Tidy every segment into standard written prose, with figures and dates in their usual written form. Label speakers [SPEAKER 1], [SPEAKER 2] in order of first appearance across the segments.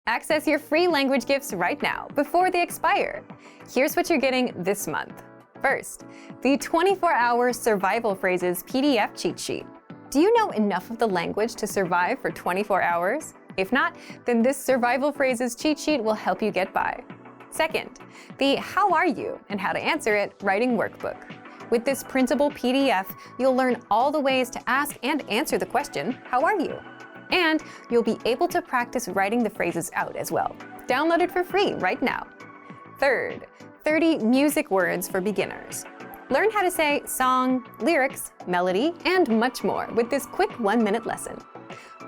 [SPEAKER 1] Access your free language gifts right now before they expire. Here's what you're getting this month. First, the 24-hour survival phrases PDF cheat sheet. Do you know enough of the language to survive for 24 hours? If not, then this survival phrases cheat sheet will help you get by. Second, the How are you and how to answer it writing workbook. With this printable PDF, you'll learn all the ways to ask and answer the question, how are you? And you'll be able to practice writing the phrases out as well. Download it for free right now. Third, 30 music words for beginners. Learn how to say song, lyrics, melody, and much more with this quick 1-minute lesson.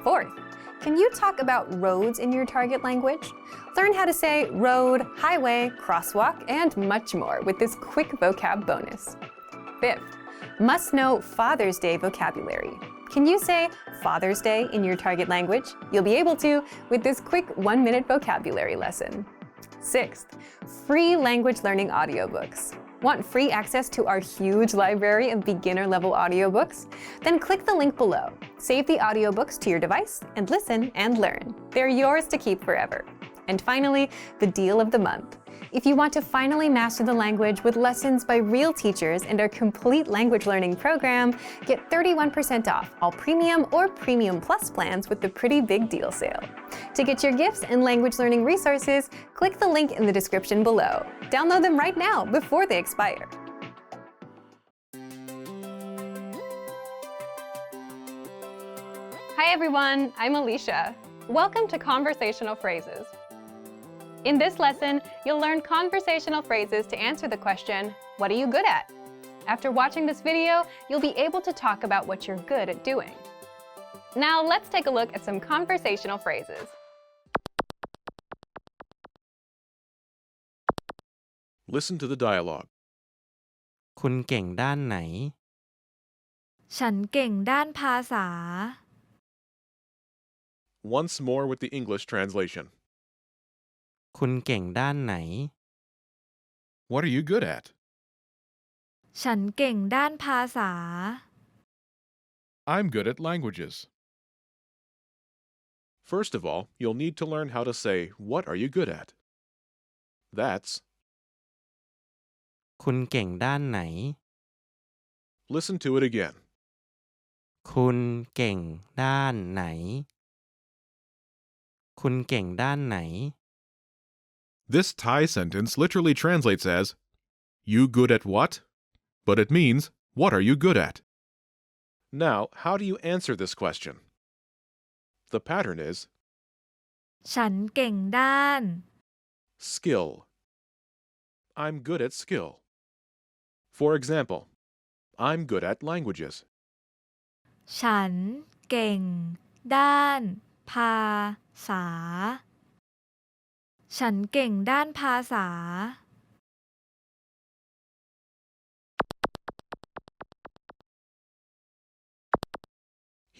[SPEAKER 1] Fourth, can you talk about roads in your target language? Learn how to say road, highway, crosswalk, and much more with this quick vocab bonus. Fifth, must know Father's Day vocabulary. Can you say Father's Day in your target language? You'll be able to with this quick 1-minute vocabulary lesson. Sixth, free language learning audiobooks. Want free access to our huge library of beginner-level audiobooks? Then click the link below. Save the audiobooks to your device and listen and learn. They're yours to keep forever. And finally, the deal of the month. If you want to finally master the language with lessons by real teachers and our complete language learning program, get 31% off all Premium or Premium Plus plans with the Pretty Big Deal sale. To get your gifts and language learning resources, click the link in the description below. Download them right now before they expire. Hi everyone, I'm Alicia. Welcome to Conversational Phrases. In this lesson, you'll learn conversational phrases to answer the question, what are you good at? After watching this video, you'll be able to talk about what you're good at doing. Now let's take a look at some conversational phrases.
[SPEAKER 2] Listen to the dialogue.
[SPEAKER 3] คุณเก่งด้านไหน
[SPEAKER 4] ฉันเก่งด้านภาษา
[SPEAKER 2] Once more with the English translation.
[SPEAKER 3] คุณเก่งด้านไหน
[SPEAKER 2] What are you good at?
[SPEAKER 4] ฉันเก่งด้านภาษา
[SPEAKER 2] I'm good at languages. First of all, you'll need to learn how to say, what are you good at? That's
[SPEAKER 3] คุณเก่งด้านไหน
[SPEAKER 2] Listen to it again.
[SPEAKER 3] คุณเก่งด้านไหน คุณเก่งด้านไหน
[SPEAKER 2] This Thai sentence literally translates as, you good at what? But it means, what are you good at? Now, how do you answer this question? The pattern is
[SPEAKER 4] ฉันเก่งด้าน
[SPEAKER 2] skill. I'm good at skill. For example, I'm good at languages.
[SPEAKER 4] ฉันเก่งด้านภาษา ฉันเก่งด้านภาษา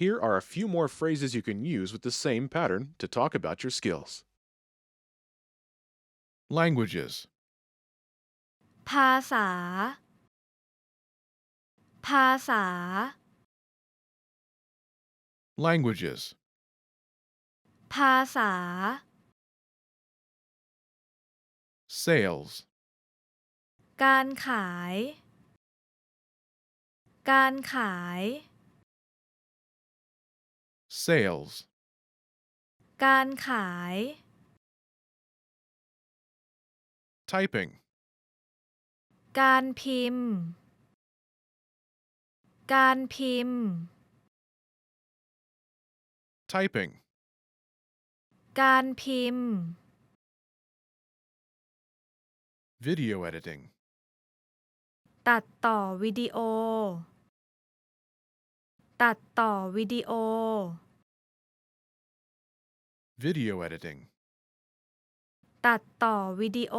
[SPEAKER 2] Here are a few more phrases you can use with the same pattern to talk about your skills. Languages.
[SPEAKER 4] ภาษา ภาษา
[SPEAKER 2] Languages.
[SPEAKER 4] ภาษา
[SPEAKER 2] Sales.
[SPEAKER 4] การขาย การขาย
[SPEAKER 2] Sales.
[SPEAKER 4] การขาย
[SPEAKER 2] Typing.
[SPEAKER 4] การพิมพ์ การพิมพ์
[SPEAKER 2] Typing.
[SPEAKER 4] การพิมพ์
[SPEAKER 2] Video editing.
[SPEAKER 4] ตัดต่อวิดีโอ ตัดต่อวิดีโอ
[SPEAKER 2] Video editing.
[SPEAKER 4] ตัดต่อวิดีโอ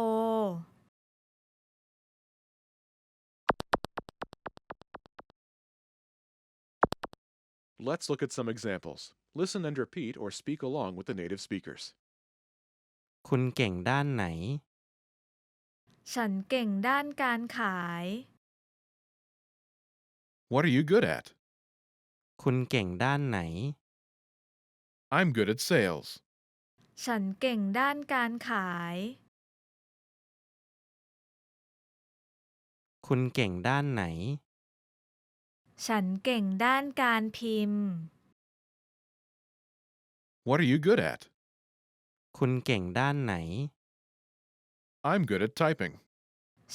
[SPEAKER 2] Let's look at some examples. Listen and repeat or speak along with the native speakers.
[SPEAKER 3] คุณเก่งด้านไหน
[SPEAKER 4] ฉันเก่งด้านการขาย
[SPEAKER 2] What are you good at?
[SPEAKER 3] คุณเก่งด้านไหน
[SPEAKER 2] I'm good at sales.
[SPEAKER 4] ฉันเก่งด้านการขาย
[SPEAKER 3] คุณเก่งด้านไหน
[SPEAKER 4] ฉันเก่งด้านการพิมพ์
[SPEAKER 2] What are you good at?
[SPEAKER 3] คุณเก่งด้านไหน
[SPEAKER 2] I'm good at typing.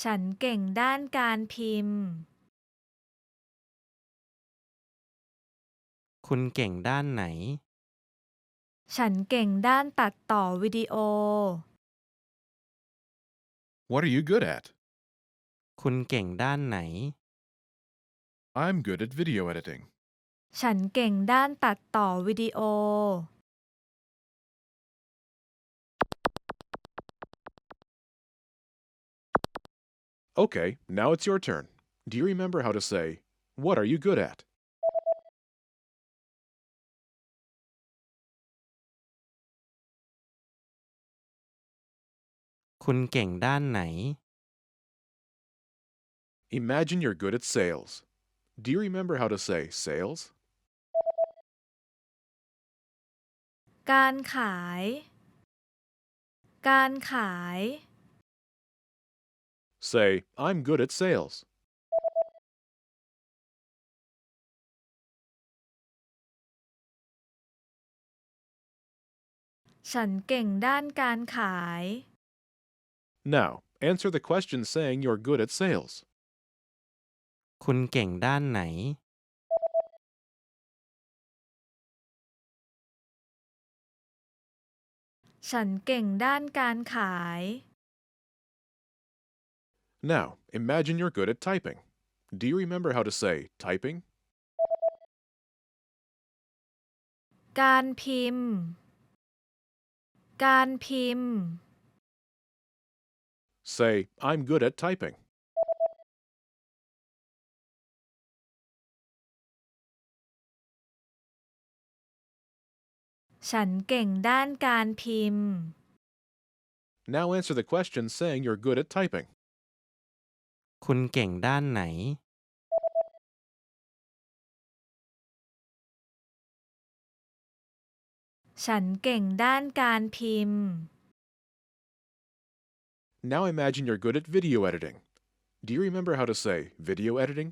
[SPEAKER 4] ฉันเก่งด้านการพิมพ์
[SPEAKER 3] คุณเก่งด้านไหน
[SPEAKER 4] ฉันเก่งด้านตัดต่อวิดีโอ
[SPEAKER 2] What are you good at?
[SPEAKER 3] คุณเก่งด้านไหน
[SPEAKER 2] I'm good at video editing.
[SPEAKER 4] ฉันเก่งด้านตัดต่อวิดีโอ
[SPEAKER 2] Okay, now it's your turn. Do you remember how to say, what are you good at?
[SPEAKER 3] คุณเก่งด้านไหน
[SPEAKER 2] Imagine you're good at sales. Do you remember how to say sales?
[SPEAKER 4] การขาย การขาย
[SPEAKER 2] Say, I'm good at sales.
[SPEAKER 4] ฉันเก่งด้านการขาย
[SPEAKER 2] Now, answer the question saying you're good at sales.
[SPEAKER 3] คุณเก่งด้านไหน
[SPEAKER 4] ฉันเก่งด้านการขาย
[SPEAKER 2] Now, imagine you're good at typing. Do you remember how to say typing?
[SPEAKER 4] การพิมพ์ การพิมพ์
[SPEAKER 2] Say, I'm good at typing.
[SPEAKER 4] ฉันเก่งด้านการพิมพ์
[SPEAKER 2] Now answer the question saying you're good at typing.
[SPEAKER 3] คุณเก่งด้านไหน
[SPEAKER 4] ฉันเก่งด้านการพิมพ์
[SPEAKER 2] Now imagine you're good at video editing. Do you remember how to say video editing?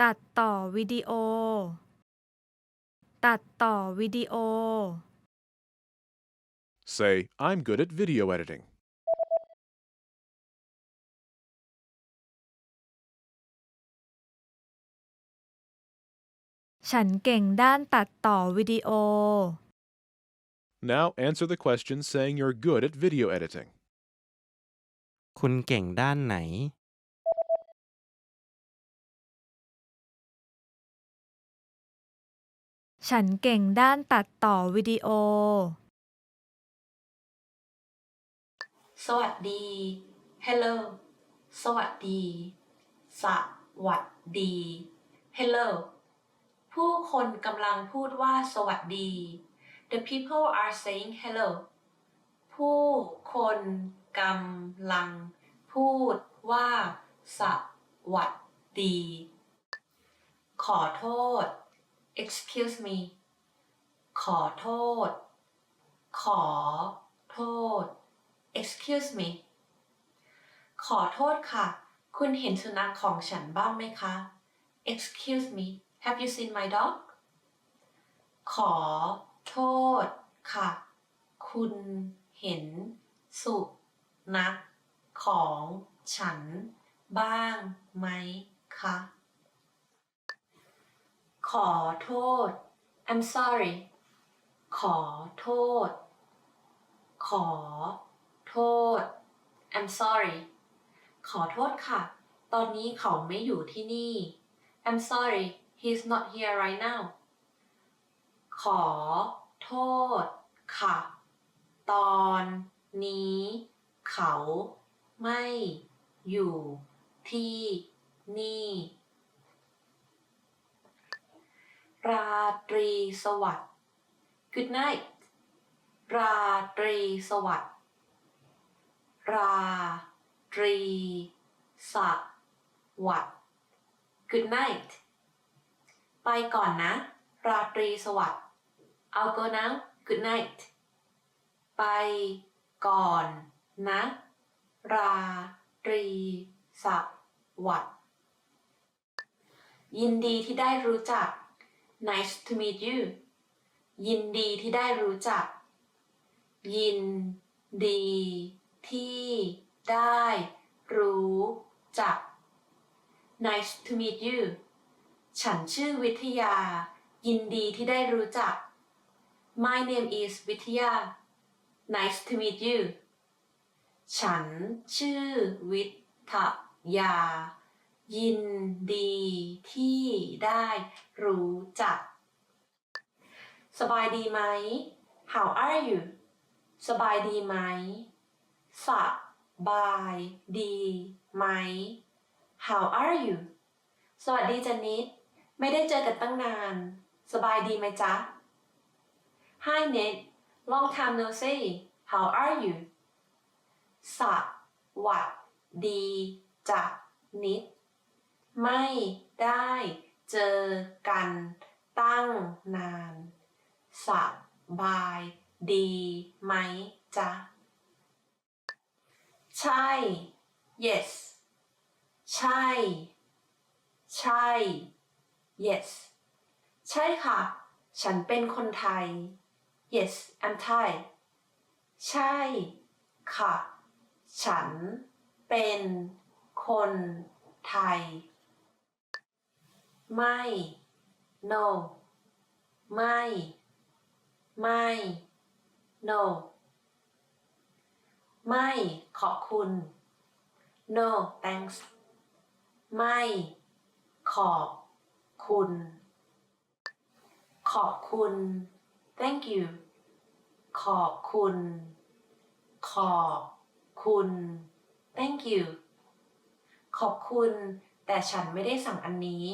[SPEAKER 4] ตัดต่อวิดีโอ ตัดต่อวิดีโอ
[SPEAKER 2] Say, I'm good at video editing.
[SPEAKER 4] ฉันเก่งด้านตัดต่อวิดีโอ
[SPEAKER 2] Now answer the question saying you're good at video editing.
[SPEAKER 3] คุณเก่งด้านไหน
[SPEAKER 4] ฉันเก่งด้านตัดต่อวิดีโอ
[SPEAKER 5] สวัสดี Hello สวัสดี สวัสดี Hello ผู้คนกำลังพูดว่าสวัสดี The people are saying hello ผู้คนกำลังพูดว่าสวัสดี ขอโทษ Excuse me ขอโทษ ขอโทษ Excuse me ขอโทษค่ะ คุณเห็นสุนัขของฉันบ้างไหมคะ Excuse me Have you seen my dog ขอโทษค่ะ คุณเห็นสุนัขของฉันบ้างไหมคะ ขอโทษ I'm sorry ขอโทษ ขอโทษ I'm sorry ขอโทษค่ะ ตอนนี้เขาไม่อยู่ที่นี่ I'm sorry he's not here right now ขอโทษค่ะ ตอนนี้เขาไม่อยู่ที่นี่ ราตรีสวัสดิ์ Good night ราตรีสวัสดิ์ ราตรีสวัสดิ์ Good night ไปก่อนนะ ราตรีสวัสดิ์ I'll go now good night ไปก่อนนะราตรีสวัสดิ์ยินดีที่ได้รู้จัก Nice to meet you ยินดีที่ได้รู้จักยินดีที่ได้รู้จัก Nice to meet you ฉันชื่อวิทยายินดีที่ได้รู้จัก My name is วิทยา Nice to meet you ฉันชื่อวิทยายินดีที่ได้รู้จักสบายดีไหม How are you สบายดีไหมสบายดีไหม How are you สวัสดีจันนิดไม่ได้เจอกันตั้งนานสบายดีไหมจ๊ะ Hi Ned long time no see How are you สวัสดีจ้ะนิดไม่ได้เจอกันตั้งนานสบายดีไหมจ๊ะใช่ yes ใช่ใช่ yes ใช่ค่ะฉันเป็นคนไทย yes I'm Thai ใช่ค่ะฉันเป็นคนไทยไม่ no ไม่ไม่ no ไม่ขอบคุณ no thanks ไม่ขอบคุณขอบคุณ thank you ขอบคุณขอบคุณ thank you ขอบคุณแต่ฉันไม่ได้สั่งอันนี้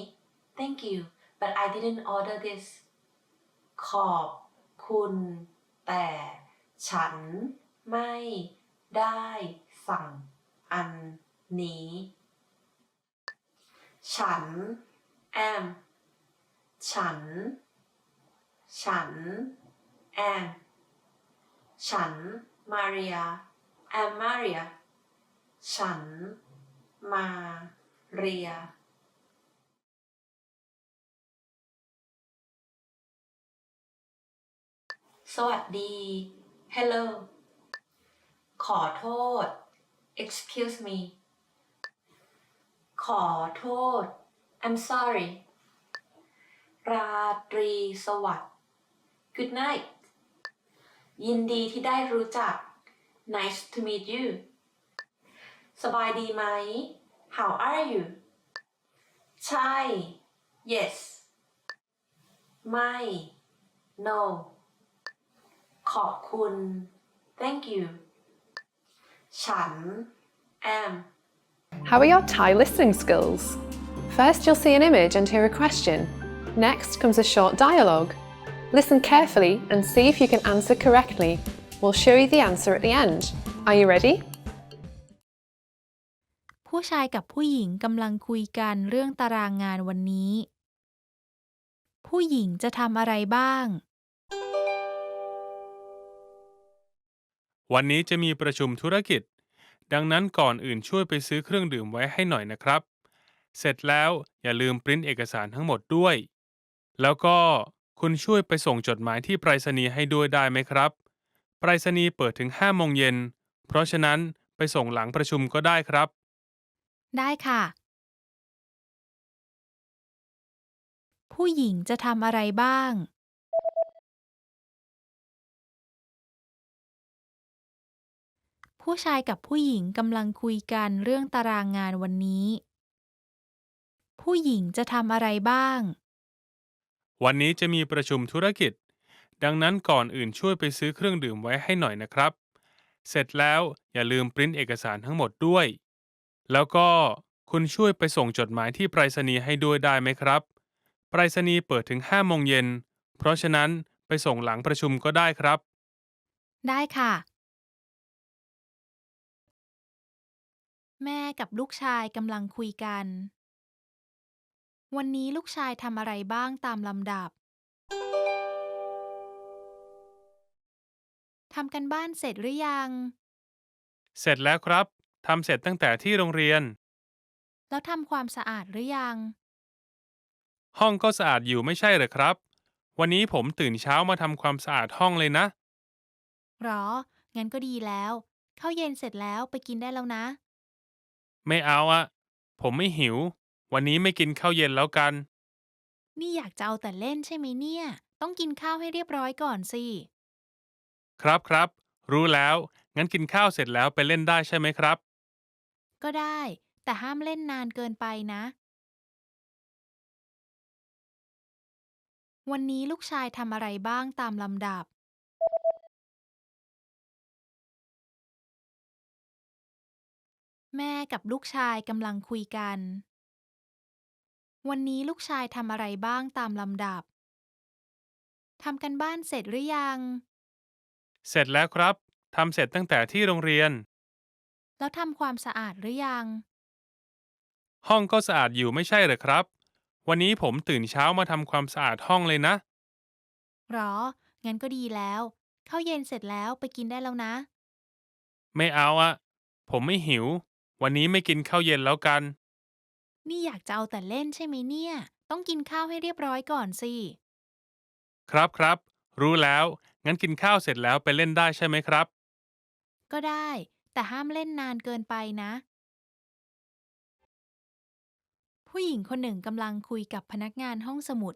[SPEAKER 5] thank you but I didn't order this ขอบคุณแต่ฉันไม่ได้สั่งอันนี้ฉัน am ฉัน am ฉัน Maria am Maria ฉันมาเรียสวัสดี Hello ขอโทษ Excuse me ขอโทษ I'm sorry ราตรีสวัสดิ์ Good night ยินดีที่ได้รู้จัก Nice to meet you สบายดีไหม How are you ใช่ Yes ไม่ No ขอบคุณ Thank you ฉัน am
[SPEAKER 1] How are your Thai listening skills? First, you'll see an image and hear a question. Next comes a short dialogue. Listen carefully and see if you can answer correctly. We'll show you the answer at the end. Are you ready?
[SPEAKER 4] ผู้ชายกับผู้หญิงกำลังคุยกันเรื่องตารางงานวันนี้ ผู้หญิงจะทำอะไรบ้าง
[SPEAKER 6] วันนี้จะมีประชุมธุรกิจดังนั้นก่อนอื่นช่วยไปซื้อเครื่องดื่มไว้ให้หน่อยนะครับเสร็จแล้วอย่าลืมปริ้นเอกสารทั้งหมดด้วยแล้วก็คุณช่วยไปส่งจดหมายที่ไปรษณีย์ให้ด้วยได้ไหมครับไปรษณีย์เปิดถึง5 โมงเย็นเพราะฉะนั้นไปส่งหลังประชุมก็ได้ครับ
[SPEAKER 4] ได้ค่ะ ผู้หญิงจะทำอะไรบ้าง ผู้ชายกับผู้หญิงกำลังคุยกันเรื่องตารางงานวันนี้ ผู้หญิงจะทำอะไรบ้าง
[SPEAKER 6] วันนี้จะมีประชุมธุรกิจดังนั้นก่อนอื่นช่วยไปซื้อเครื่องดื่มไว้ให้หน่อยนะครับเสร็จแล้วอย่าลืมปริ้นเอกสารทั้งหมดด้วยแล้วก็คุณช่วยไปส่งจดหมายที่ไปรษณีย์ให้ด้วยได้ไหมครับไปรษณีย์เปิดถึง5 โมงเย็นเพราะฉะนั้นไปส่งหลังประชุมก็ได้ครับ
[SPEAKER 4] ได้ค่ะ แม่กับลูกชายกำลังคุยกัน วันนี้ลูกชายทำอะไรบ้างตามลำดับ ทำกันบ้านเสร็จหรือยัง
[SPEAKER 6] เสร็จแล้วครับทำเสร็จตั้งแต่ที่โรงเรียน
[SPEAKER 4] แล้วทำความสะอาดหรือยัง
[SPEAKER 6] ห้องก็สะอาดอยู่ไม่ใช่เหรอครับ วันนี้ผมตื่นเช้ามาทำความสะอาดห้องเลยนะ
[SPEAKER 4] หรอ งั้นก็ดีแล้วข้าวเย็นเสร็จแล้วไปกินได้แล้วนะ
[SPEAKER 6] ไม่เอาอะผมไม่หิว วันนี้ไม่กินข้าวเย็นแล้วกัน
[SPEAKER 4] นี่อยากจะเอาแต่เล่นใช่ไหมเนี่ย ต้องกินข้าวให้เรียบร้อยก่อนสิ
[SPEAKER 6] ครับครับรู้แล้ว งั้นกินข้าวเสร็จแล้วไปเล่นได้ใช่ไหมครับ
[SPEAKER 4] ก็ได้ แต่ห้ามเล่นนานเกินไปนะ วันนี้ลูกชายทำอะไรบ้างตามลำดับ แม่กับลูกชายกำลังคุยกัน วันนี้ลูกชายทำอะไรบ้างตามลำดับ ทำกันบ้านเสร็จหรือยัง
[SPEAKER 6] เสร็จแล้วครับทำเสร็จตั้งแต่ที่โรงเรียน
[SPEAKER 4] แล้วทำความสะอาดหรือยัง
[SPEAKER 6] ห้องก็สะอาดอยู่ไม่ใช่เหรอครับ วันนี้ผมตื่นเช้ามาทำความสะอาดห้องเลยนะ
[SPEAKER 4] หรอ งั้นก็ดีแล้วข้าวเย็นเสร็จแล้วไปกินได้แล้วนะ
[SPEAKER 6] ไม่เอาอะผมไม่หิว วันนี้ไม่กินข้าวเย็นแล้วกัน
[SPEAKER 4] นี่อยากจะเอาแต่เล่นใช่ไหมเนี่ย ต้องกินข้าวให้เรียบร้อยก่อนสิ
[SPEAKER 6] ครับครับรู้แล้ว งั้นกินข้าวเสร็จแล้วไปเล่นได้ใช่ไหมครับ
[SPEAKER 4] ก็ได้ แต่ห้ามเล่นนานเกินไปนะ ผู้หญิงคนหนึ่งกำลังคุยกับพนักงานห้องสมุด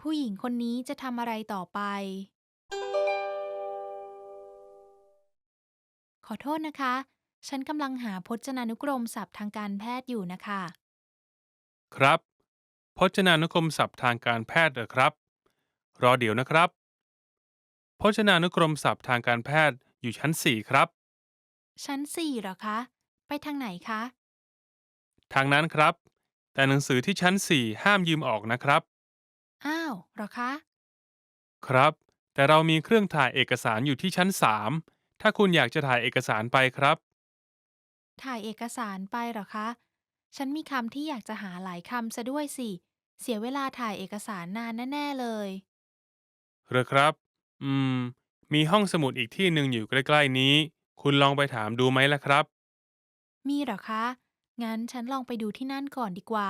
[SPEAKER 4] ผู้หญิงคนนี้จะทำอะไรต่อไป ขอโทษนะคะ ฉันกำลังหาพจนานุกรมศัพท์ทางการแพทย์อยู่นะคะ
[SPEAKER 6] ครับ พจนานุกรมศัพท์ทางการแพทย์เหรอครับ รอเดี๋ยวนะครับ พจนานุกรมศัพท์ทางการแพทย์อยู่ชั้น 4 ครับ
[SPEAKER 4] ชั้น4เหรอคะ ไปทางไหนคะ
[SPEAKER 6] ทางนั้นครับ แต่หนังสือที่ชั้น 4 ห้ามยืมออกนะครับ
[SPEAKER 4] อ้าวเหรอคะ
[SPEAKER 6] ครับ แต่เรามีเครื่องถ่ายเอกสารอยู่ที่ชั้น 3 ถ้าคุณอยากจะถ่ายเอกสารไปครับ
[SPEAKER 4] ถ่ายเอกสารไปเหรอคะ ฉันมีคำที่อยากจะหาหลายคำซะด้วยสิ เสียเวลาถ่ายเอกสารนานแน่ๆเลย
[SPEAKER 6] เหรอครับ อืม มีห้องสมุดอีกที่หนึ่งอยู่ใกล้ๆนี้ คุณลองไปถามดูไหมล่ะครับ
[SPEAKER 4] มีเหรอคะ งั้นฉันลองไปดูที่นั่นก่อนดีกว่า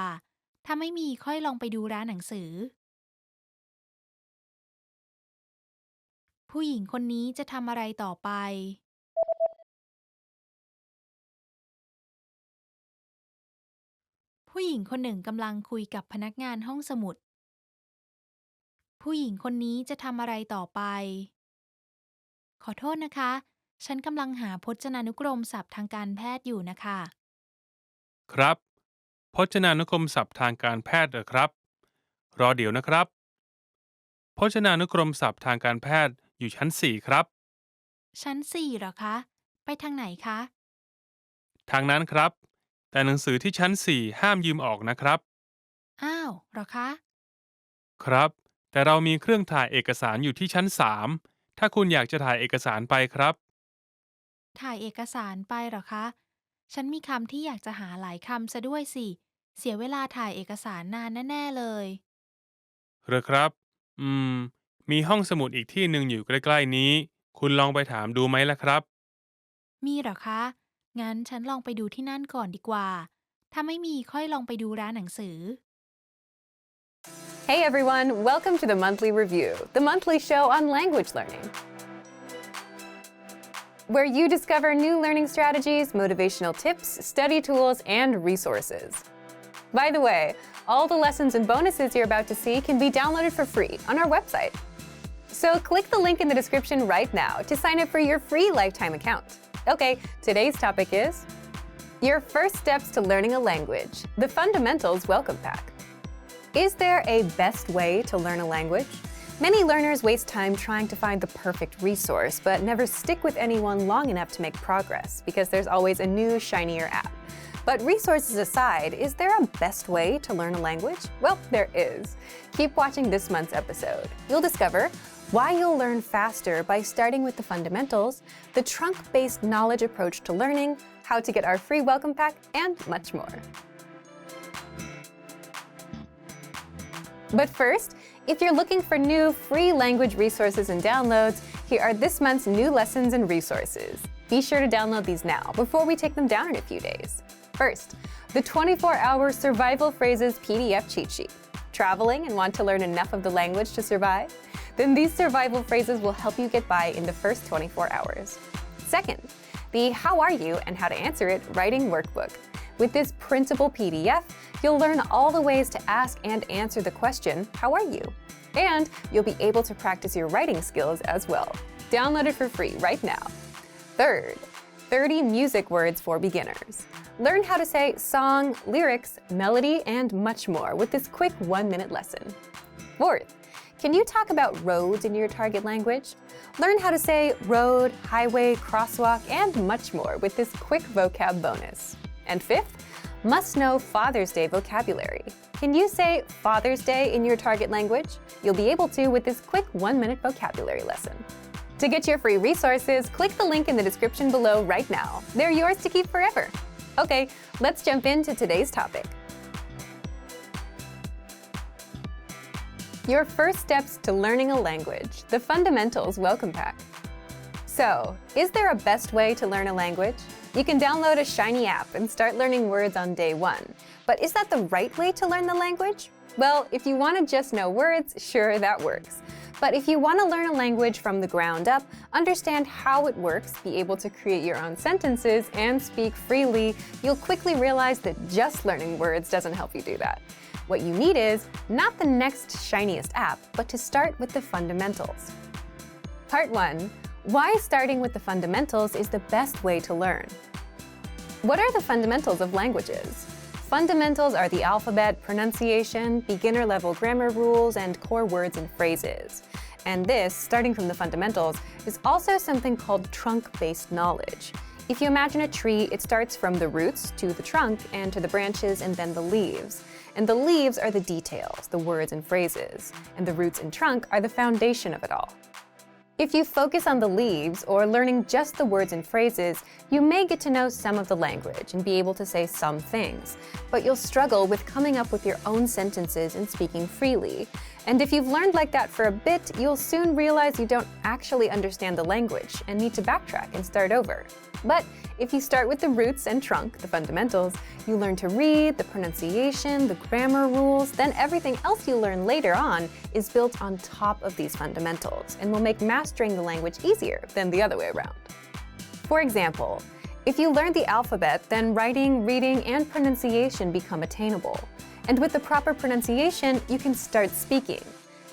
[SPEAKER 4] ถ้าไม่มีค่อยลองไปดูร้านหนังสือ ผู้หญิงคนนี้จะทำอะไรต่อไป ผู้หญิงคนหนึ่งกำลังคุยกับพนักงานห้องสมุด ผู้หญิงคนนี้จะทำอะไรต่อไป ขอโทษนะคะ ฉันกำลังหาพจนานุกรมศัพท์ทางการแพทย์อยู่นะคะ
[SPEAKER 6] ครับ พจนานุกรมศัพท์ทางการแพทย์เหรอครับ รอเดี๋ยวนะครับ พจนานุกรมศัพท์ทางการแพทย์อยู่ชั้น 4 ครับ
[SPEAKER 4] ชั้น4เหรอคะ ไปทางไหนคะ
[SPEAKER 6] ทางนั้นครับ แต่หนังสือที่ชั้น 4 ห้ามยืมออกนะครับ
[SPEAKER 4] อ้าวเหรอคะ
[SPEAKER 6] ครับ แต่เรามีเครื่องถ่ายเอกสารอยู่ที่ชั้น 3 ถ้าคุณอยากจะถ่ายเอกสารไปครับ
[SPEAKER 4] ถ่ายเอกสารไปเหรอคะ ฉันมีคำที่อยากจะหาหลายคำซะด้วยสิ เสียเวลาถ่ายเอกสารนานแน่ๆเลย
[SPEAKER 6] เหรอครับ อืม มีห้องสมุดอีกที่หนึ่งอยู่ใกล้ๆนี้ คุณลองไปถามดูไหมล่ะครับ
[SPEAKER 4] มีเหรอคะ งั้นฉันลองไปดูที่นั่นก่อนดีกว่า ถ้าไม่มีค่อยลองไปดูร้านหนังสือ
[SPEAKER 1] Hey everyone, welcome to the Monthly Review, the monthly show on language learning, where you discover new learning strategies, motivational tips, study tools, and resources. By the way, all the lessons and bonuses you're about to see can be downloaded for free on our website. So click the link in the description right now to sign up for your free lifetime account. Okay, today's topic is your first steps to learning a language, the Fundamentals Welcome Pack. Is there a best way to learn a language? Many learners waste time trying to find the perfect resource, but never stick with anyone long enough to make progress because there's always a new, shinier app. But resources aside, is there a best way to learn a language? Well, there is. Keep watching this month's episode. You'll discover why you'll learn faster by starting with the fundamentals, the trunk-based knowledge approach to learning, how to get our free welcome pack, and much more. But first, If you're looking for new free language resources and downloads, here are this month's new lessons and resources. Be sure to download these now before we take them down in a few days. First, the 24-hour Survival Phrases PDF cheat sheet. Traveling and want to learn enough of the language to survive? Then these survival phrases will help you get by in the first 24 hours. Second, the How Are You and How to Answer It Writing Workbook. With this printable PDF, you'll learn all the ways to ask and answer the question, How are you? And you'll be able to practice your writing skills as well. Download it for free right now. Third, 30 music words for beginners. Learn how to say song, lyrics, melody, and much more with this quick 1-minute lesson. Fourth, can you talk about roads in your target language? Learn how to say road, highway, crosswalk, and much more with this quick vocab bonus. And fifth, must know Father's Day vocabulary. Can you say Father's Day in your target language? You'll be able to with this quick 1-minute vocabulary lesson. To get your free resources, click the link in the description below right now. They're yours to keep forever. Okay, let's jump into today's topic. Your first steps to learning a language, the Fundamentals Welcome Pack. So, is there a best way to learn a language? You can download a shiny app and start learning words on day one. But is that the right way to learn the language? Well, if you want to just know words, sure, that works. But if you want to learn a language from the ground up, understand how it works, be able to create your own sentences, and speak freely, you'll quickly realize that just learning words doesn't help you do that. What you need is not the next shiniest app, but to start with the fundamentals. Part 1. Why starting with the fundamentals is the best way to learn. What are the fundamentals of languages? Fundamentals are the alphabet, pronunciation, beginner-level grammar rules, and core words and phrases. And this, starting from the fundamentals, is also something called trunk-based knowledge. If you imagine a tree, it starts from the roots to the trunk and to the branches and then the leaves. And the leaves are the details, the words and phrases. And the roots and trunk are the foundation of it all. If you focus on the leaves or learning just the words and phrases, you may get to know some of the language and be able to say some things, but you'll struggle with coming up with your own sentences and speaking freely. And if you've learned like that for a bit, you'll soon realize you don't actually understand the language and need to backtrack and start over. But if you start with the roots and trunk, the fundamentals, you learn to read, the pronunciation, the grammar rules, then everything else you learn later on is built on top of these fundamentals and will make mastering the language easier than the other way around. For example, if you learn the alphabet, then writing, reading, and pronunciation become attainable. And with the proper pronunciation, you can start speaking.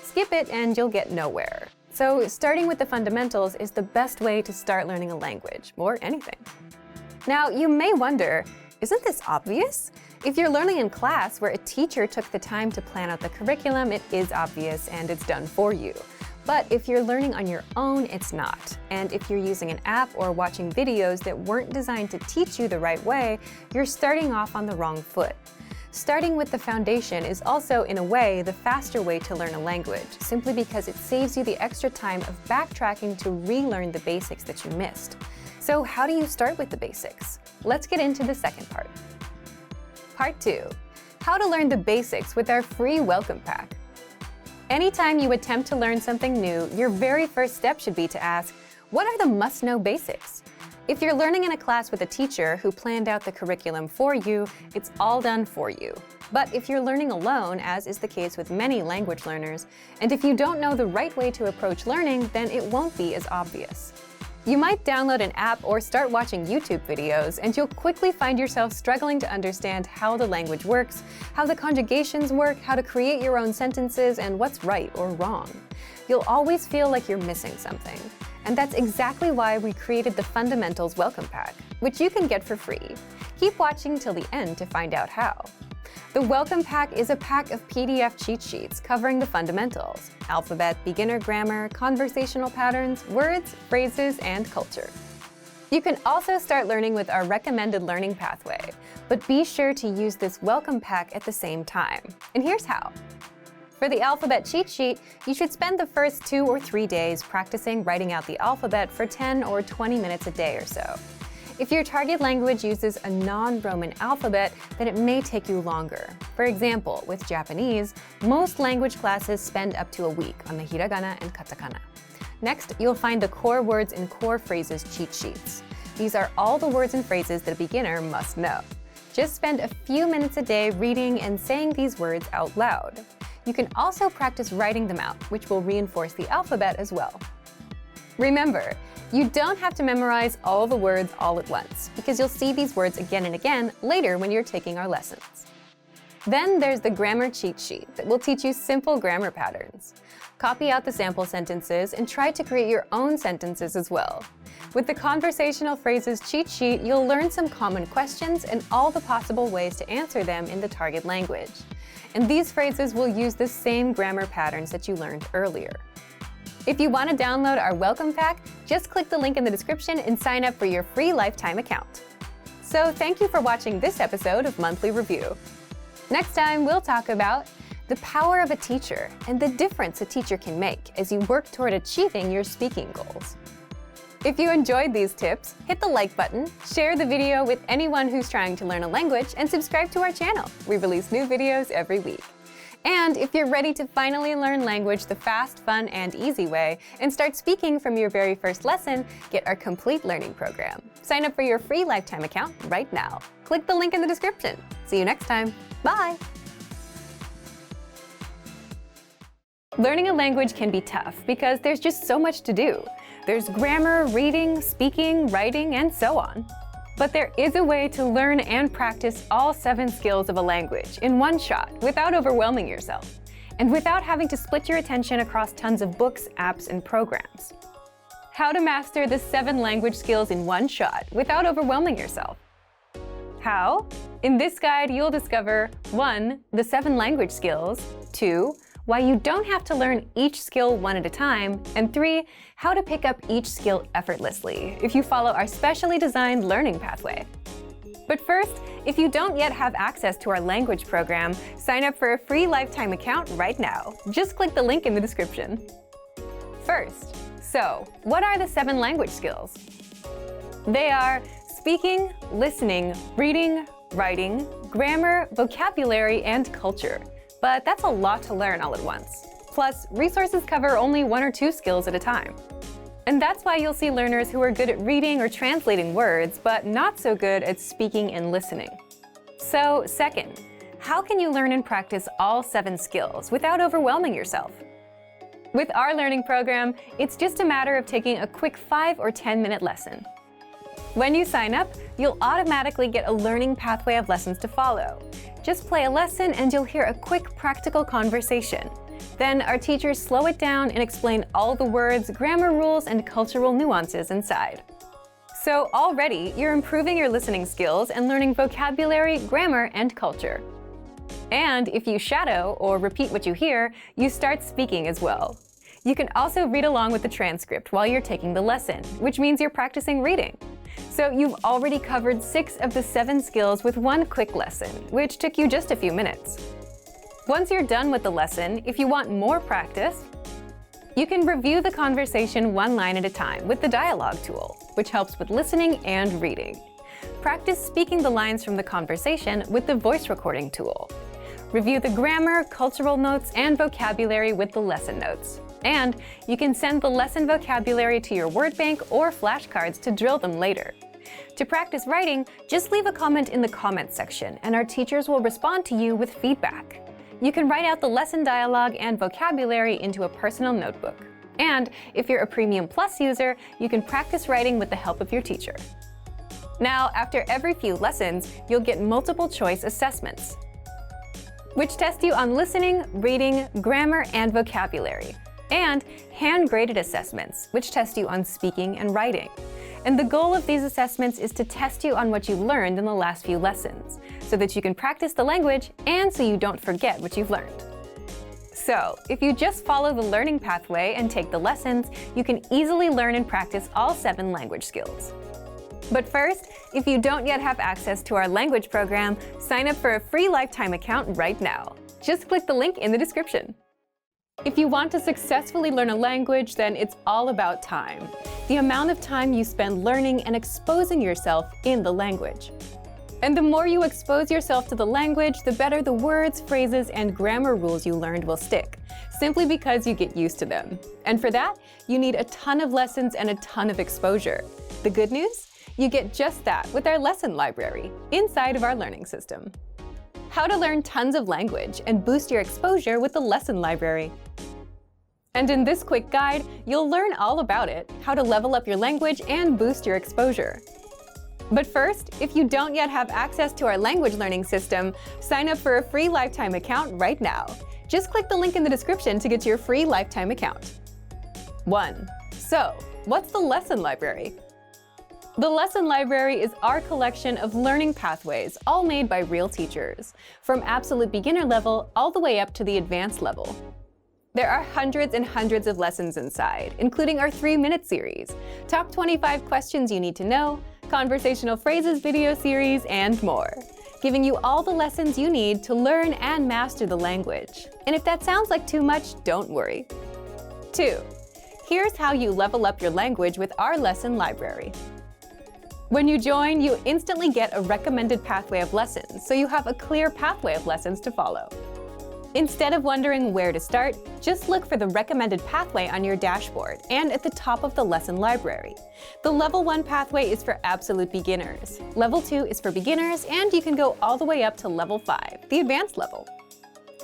[SPEAKER 1] Skip it and you'll get nowhere. So starting with the fundamentals is the best way to start learning a language, or anything. Now, you may wonder, isn't this obvious? If you're learning in class where a teacher took the time to plan out the curriculum, it is obvious and it's done for you. But if you're learning on your own, it's not. And if you're using an app or watching videos that weren't designed to teach you the right way, you're starting off on the wrong foot. Starting with the foundation is also, in a way, the faster way to learn a language, simply because it saves you the extra time of backtracking to relearn the basics that you missed. So how do you start with the basics? Let's get into the second part. Part 2. How to learn the basics with our free welcome pack. Anytime you attempt to learn something new, your very first step should be to ask, what are the must-know basics? If you're learning in a class with a teacher who planned out the curriculum for you, it's all done for you. But if you're learning alone, as is the case with many language learners, and if you don't know the right way to approach learning, then it won't be as obvious. You might download an app or start watching YouTube videos, and you'll quickly find yourself struggling to understand how the language works, how the conjugations work, how to create your own sentences, and what's right or wrong. You'll always feel like you're missing something. And that's exactly why we created the Fundamentals Welcome Pack, which you can get for free. Keep watching till the end to find out how. The Welcome Pack is a pack of PDF cheat sheets covering the fundamentals: alphabet, beginner grammar, conversational patterns, words, phrases, and culture. You can also start learning with our recommended learning pathway, but be sure to use this Welcome Pack at the same time. And here's how. For the alphabet cheat sheet, you should spend the first 2 or 3 days practicing writing out the alphabet for 10 or 20 minutes a day or so. If your target language uses a non-Roman alphabet, then it may take you longer. For example, with Japanese, most language classes spend up to a week on the hiragana and katakana. Next, you'll find the core words and core phrases cheat sheets. These are all the words and phrases that a beginner must know. Just spend a few minutes a day reading and saying these words out loud. You can also practice writing them out, which will reinforce the alphabet as well. Remember, you don't have to memorize all the words all at once, because you'll see these words again and again later when you're taking our lessons. Then there's the grammar cheat sheet that will teach you simple grammar patterns. Copy out the sample sentences and try to create your own sentences as well. With the conversational phrases cheat sheet, you'll learn some common questions and all the possible ways to answer them in the target language. And these phrases will use the same grammar patterns that you learned earlier. If you want to download our welcome pack, just click the link in the description and sign up for your free lifetime account. So thank you for watching this episode of Monthly Review. Next time, we'll talk about the power of a teacher and the difference a teacher can make as you work toward achieving your speaking goals. If you enjoyed these tips, hit the like button, share the video with anyone who's trying to learn a language, and subscribe to our channel. We release new videos every week. And if you're ready to finally learn language the fast, fun, and easy way, and start speaking from your very first lesson, get our complete learning program. Sign up for your free lifetime account right now. Click the link in the description. See you next time. Bye! Learning a language can be tough because there's just so much to do. There's grammar, reading, speaking, writing, and so on. But there is a way to learn and practice all 7 skills of a language in one shot without overwhelming yourself, and without having to split your attention across tons of books, apps, and programs. How to master the 7 language skills in one shot without overwhelming yourself. How? In this guide, you'll discover 1. The 7 language skills, 2. Why you don't have to learn each skill one at a time, and 3. How to pick up each skill effortlessly if you follow our specially designed learning pathway. But first, if you don't yet have access to our language program, sign up for a free lifetime account right now. Just click the link in the description. First, so what are the 7 language skills? They are speaking, listening, reading, writing, grammar, vocabulary, and culture. But that's a lot to learn all at once. Plus, resources cover only 1 or 2 skills at a time. And that's why you'll see learners who are good at reading or translating words, but not so good at speaking and listening. So, second, how can you learn and practice all 7 skills without overwhelming yourself? With our learning program, it's just a matter of taking a quick 5 or 10-minute lesson. When you sign up, you'll automatically get a learning pathway of lessons to follow. Just play a lesson and you'll hear a quick practical conversation. Then our teachers slow it down and explain all the words, grammar rules, and cultural nuances inside. So already, you're improving your listening skills and learning vocabulary, grammar, and culture. And if you shadow or repeat what you hear, you start speaking as well. You can also read along with the transcript while you're taking the lesson, which means you're practicing reading. So you've already covered 6 of the 7 skills with one quick lesson, which took you just a few minutes. Once you're done with the lesson, if you want more practice, you can review the conversation one line at a time with the dialogue tool, which helps with listening and reading. Practice speaking the lines from the conversation with the voice recording tool. Review the grammar, cultural notes, and vocabulary with the lesson notes. And you can send the lesson vocabulary to your word bank or flashcards to drill them later. To practice writing, just leave a comment in the comments section and our teachers will respond to you with feedback. You can write out the lesson dialogue and vocabulary into a personal notebook. And if you're a Premium Plus user, you can practice writing with the help of your teacher. Now, after every few lessons, you'll get multiple choice assessments, which test you on listening, reading, grammar, and vocabulary, and hand-graded assessments, which test you on speaking and writing. And the goal of these assessments is to test you on what you learned in the last few lessons, so that you can practice the language and so you don't forget what you've learned. So, if you just follow the learning pathway and take the lessons, you can easily learn and practice all 7 language skills. But first, if you don't yet have access to our language program, sign up for a free lifetime account right now. Just click the link in the description. If you want to successfully learn a language, then it's all about time. The amount of time you spend learning and exposing yourself in the language. And the more you expose yourself to the language, the better the words, phrases, and grammar rules you learned will stick, simply because you get used to them. And for that, you need a ton of lessons and a ton of exposure. The good news? You get just that with our lesson library inside of our learning system. How to learn tons of language and boost your exposure with the lesson library. And in this quick guide, you'll learn all about it, how to level up your language and boost your exposure. But first, if you don't yet have access to our language learning system, sign up for a free lifetime account right now. Just click the link in the description to get your free lifetime account. 1. So, what's the lesson library? The lesson library is our collection of learning pathways, all made by real teachers, from absolute beginner level all the way up to the advanced level. There are hundreds and hundreds of lessons inside, including our 3-minute series, top 25 questions you need to know, conversational phrases video series, and more, giving you all the lessons you need to learn and master the language. And if that sounds like too much, don't worry. 2. Here's how you level up your language with our lesson library. When you join, you instantly get a recommended pathway of lessons, so you have a clear pathway of lessons to follow. Instead of wondering where to start, just look for the recommended pathway on your dashboard and at the top of the lesson library. The Level 1 pathway is for absolute beginners. Level 2 is for beginners, and you can go all the way up to Level 5, the advanced level.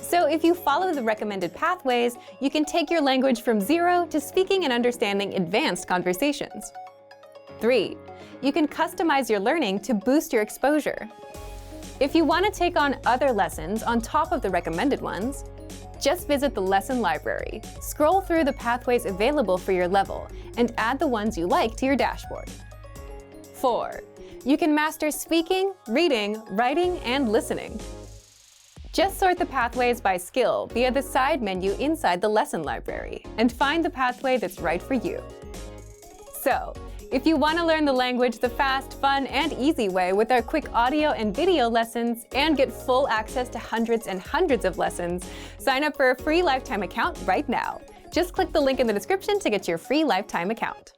[SPEAKER 1] So if you follow the recommended pathways, you can take your language from 0 to speaking and understanding advanced conversations. 3. You can customize your learning to boost your exposure. If you want to take on other lessons on top of the recommended ones, just visit the lesson library, scroll through the pathways available for your level, and add the ones you like to your dashboard. 4. You can master speaking, reading, writing, and listening. Just sort the pathways by skill via the side menu inside the lesson library, and find the pathway that's right for you. So, if you want to learn the language the fast, fun, and easy way with our quick audio and video lessons and get full access to hundreds and hundreds of lessons, sign up for a free lifetime account right now. Just click the link in the description to get your free lifetime account.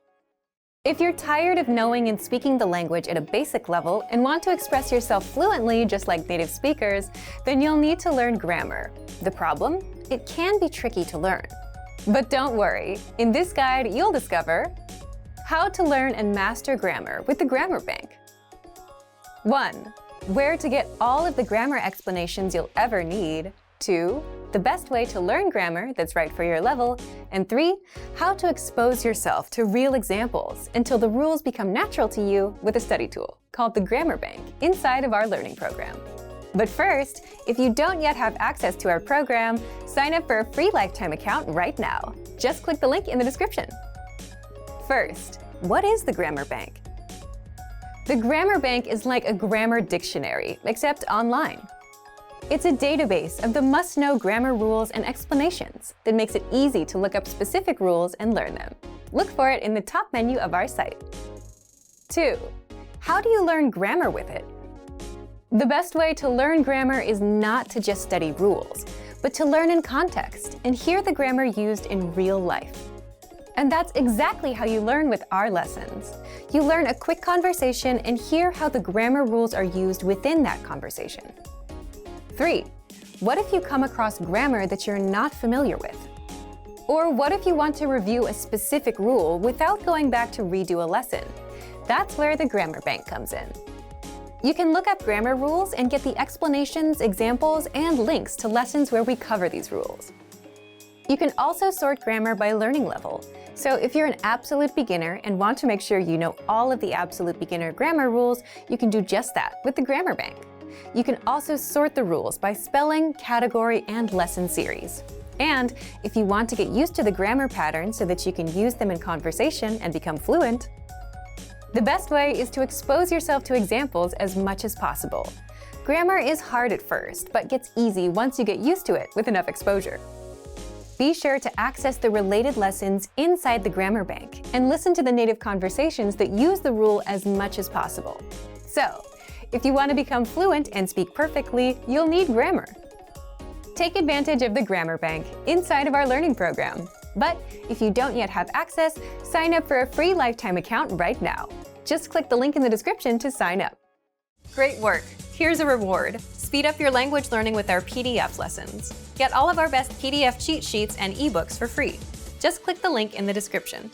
[SPEAKER 1] If you're tired of knowing and speaking the language at a basic level and want to express yourself fluently just like native speakers, then you'll need to learn grammar. The problem? It can be tricky to learn. But don't worry, in this guide you'll discover how to learn and master grammar with the Grammar Bank. 1. Where to get all of the grammar explanations you'll ever need. 2. The best way to learn grammar that's right for your level. And 3. How to expose yourself to real examples until the rules become natural to you with a study tool called the Grammar Bank inside of our learning program. But first, if you don't yet have access to our program, sign up for a free lifetime account right now. Just click the link in the description. First, what is the Grammar Bank? The Grammar Bank is like a grammar dictionary, except online. It's a database of the must-know grammar rules and explanations that makes it easy to look up specific rules and learn them. Look for it in the top menu of our site. 2. How do you learn grammar with it? The best way to learn grammar is not to just study rules, but to learn in context and hear the grammar used in real life. And that's exactly how you learn with our lessons. You learn a quick conversation and hear how the grammar rules are used within that conversation. 3. What if you come across grammar that you're not familiar with? Or what if you want to review a specific rule without going back to redo a lesson? That's where the Grammar Bank comes in. You can look up grammar rules and get the explanations, examples, and links to lessons where we cover these rules. You can also sort grammar by learning level. So if you're an absolute beginner and want to make sure you know all of the absolute beginner grammar rules, you can do just that with the Grammar Bank. You can also sort the rules by spelling, category, and lesson series. And if you want to get used to the grammar patterns so that you can use them in conversation and become fluent, the best way is to expose yourself to examples as much as possible. Grammar is hard at first, but gets easy once you get used to it with enough exposure. Be sure to access the related lessons inside the Grammar Bank and listen to the native conversations that use the rule as much as possible. So, if you want to become fluent and speak perfectly, you'll need grammar. Take advantage of the Grammar Bank inside of our learning program. But if you don't yet have access, sign up for a free lifetime account right now. Just click the link in the description to sign up. Great work! Here's a reward. Speed up your language learning with our PDF lessons. Get all of our best PDF cheat sheets and ebooks for free. Just click the link in the description.